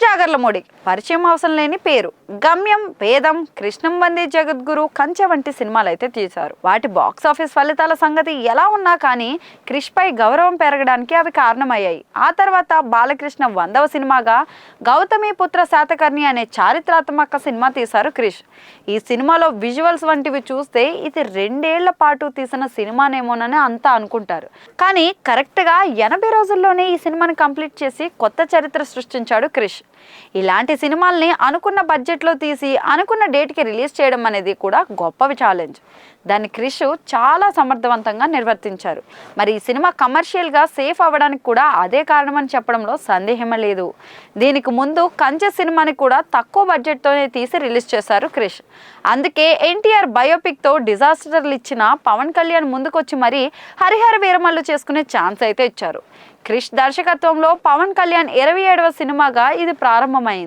జాగర్లమూడి పరిచయం అవసరం లేని పేరు. గమ్యం, వేదం, కృష్ణం వందే జగద్గురు, కంచె వంటి సినిమాలు అయితే తీశారు. వాటి బాక్స్ ఆఫీస్ ఫలితాల సంగతి ఎలా ఉన్నా కానీ క్రిష్ పై గౌరవం పెరగడానికి అవి కారణమయ్యాయి. ఆ తర్వాత బాలకృష్ణ 100వ సినిమాగా గౌతమిపుత్ర శాతకర్ణి అనే చారిత్రాత్మక సినిమా తీశారు క్రిష్. ఈ సినిమాలో విజువల్స్ వంటివి చూస్తే ఇది 2 ఏళ్ల పాటు తీసిన సినిమానేమోనని అంతా అనుకుంటారు. కానీ కరెక్ట్గా 80 రోజుల్లోనే ఈ సినిమాని కంప్లీట్ చేసి కొత్త చరిత్ర సృష్టించాడు క్రిష్. ఇలాంటి సినిమాల్ని అనుకున్న బడ్జెట్లో తీసి అనుకున్న డేట్కి రిలీజ్ చేయడం అనేది కూడా గొప్ప ఛాలెంజ్. దాన్ని క్రిష్ చాలా సమర్థవంతంగా నిర్వర్తించారు. మరి ఈ సినిమా కమర్షియల్గా సేఫ్ అవ్వడానికి కూడా అదే కారణమని చెప్పడంలో సందేహమే లేదు. దీనికి ముందు కంచె సినిమాని కూడా తక్కువ బడ్జెట్తోనే తీసి రిలీజ్ చేశారు క్రిష్. అందుకే ఎన్టీఆర్ బయోపిక్తో డిజాస్టర్లు ఇచ్చిన పవన్ కళ్యాణ్ ముందుకొచ్చి మరీ హరిహర వీరమల్లు చేసుకునే ఛాన్స్ అయితే ఇచ్చారు. క్రిష్ దర్శకత్వంలో పవన్ కళ్యాణ్ 27వ సినిమాగా ఇది ప్రారంభమైంది.